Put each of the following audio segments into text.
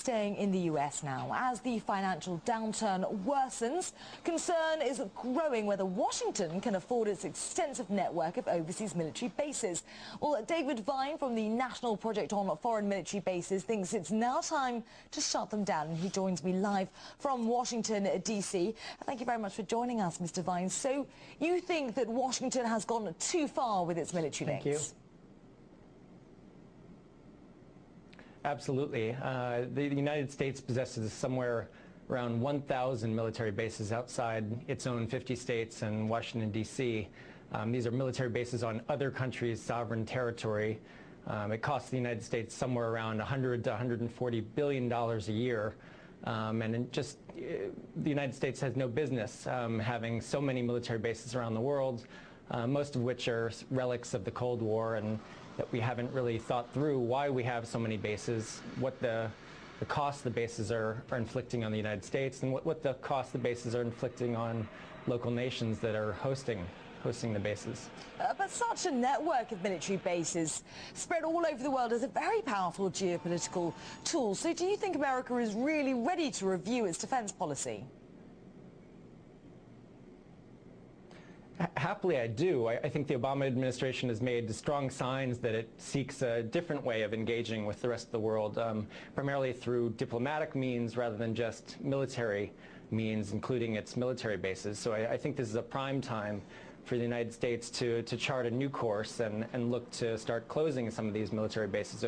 Staying in the US now, as the financial downturn worsens, concern is growing whether Washington can afford its extensive network of overseas military bases. Well, David Vine from the National Project on Foreign Military Bases thinks it's now time to shut them down, and he joins me live from Washington, D.C. Thank you very much for joining us, Mr. Vine. So you think that Washington has gone too far with its military links? Thank you. Absolutely. The United States possesses somewhere around 1,000 military bases outside its own 50 states and Washington, D.C. These are military bases on other countries' sovereign territory. It costs the United States somewhere around $100 to $140 billion a year. The United States has no business having so many military bases around the world, most of which are relics of the Cold War, and that we haven't really thought through why we have so many bases, what the cost the bases are inflicting on the United States, and what the cost the bases are inflicting on local nations that are hosting the bases. But such a network of military bases spread all over the world is a very powerful geopolitical tool. So do you think America is really ready to review its defense policy? Happily, I do. I think the Obama administration has made strong signs that it seeks a different way of engaging with the rest of the world, primarily through diplomatic means rather than just military means, including its military bases. So I think this is a prime time for the United States to chart a new course and look to start closing some of these military bases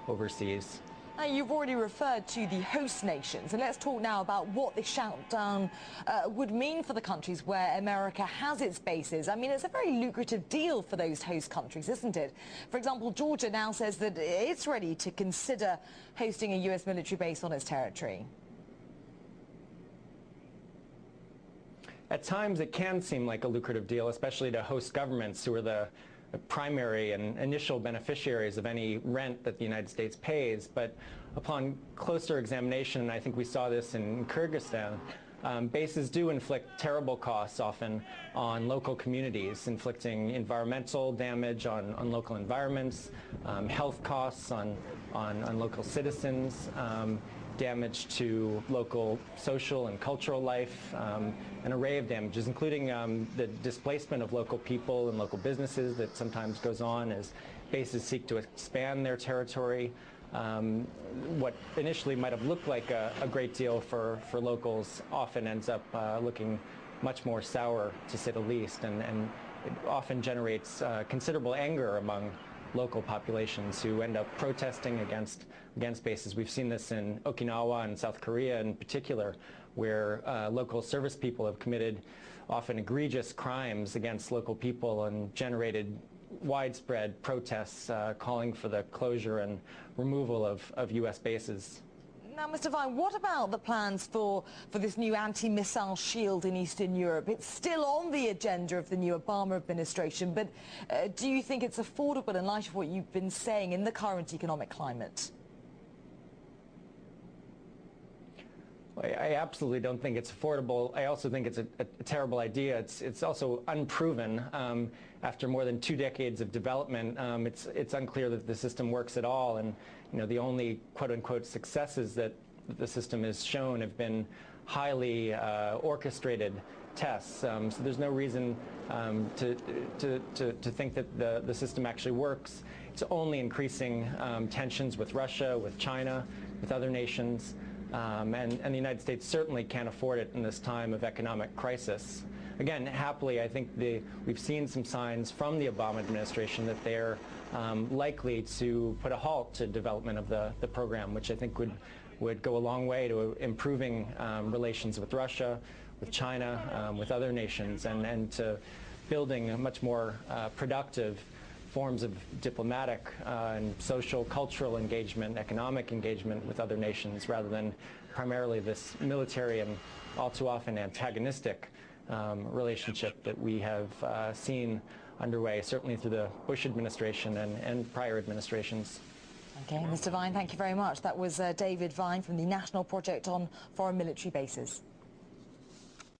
overseas. Now, you've already referred to the host nations, and let's talk now about what the shutdown would mean for the countries where America has its bases. I mean, it's a very lucrative deal for those host countries, isn't it? For example, Georgia now says that it's ready to consider hosting a U.S. military base on its territory. At times, it can seem like a lucrative deal, especially to host governments who are the primary and initial beneficiaries of any rent that the United States pays. But upon closer examination, and I think we saw this in Kyrgyzstan, bases do inflict terrible costs often on local communities, inflicting environmental damage on local environments, health costs on local citizens, damage to local social and cultural life, an array of damages, including the displacement of local people and local businesses that sometimes goes on as bases seek to expand their territory. What initially might have looked like a great deal for locals often ends up looking much more sour, to say the least, and it often generates considerable anger among local populations who end up protesting against bases. We've seen this in Okinawa and South Korea in particular, where local service people have committed often egregious crimes against local people and generated widespread protests calling for the closure and removal of U.S. bases. Now, Mr. Vine, what about the plans for this new anti-missile shield in Eastern Europe? It's still on the agenda of the new Obama administration, but do you think it's affordable in light of what you've been saying in the current economic climate? I absolutely don't think it's affordable. I also think it's a terrible idea. It's also unproven. After more than 2 decades of development, it's unclear that the system works at all. And the only quote-unquote successes that the system has shown have been highly orchestrated tests. So there's no reason to think that the system actually works. It's only increasing tensions with Russia, with China, with other nations. And the United States certainly can't afford it in this time of economic crisis. Again, happily, I think we've seen some signs from the Obama administration that they're likely to put a halt to development of the program, which I think would go a long way to improving relations with Russia, with China, with other nations, and to building a much more productive forms of diplomatic and social, cultural engagement, economic engagement with other nations, rather than primarily this military and all too often antagonistic relationship that we have seen underway, certainly through the Bush administration and prior administrations. Okay, Mr. Vine, thank you very much. That was David Vine from the National Project on Foreign Military Bases.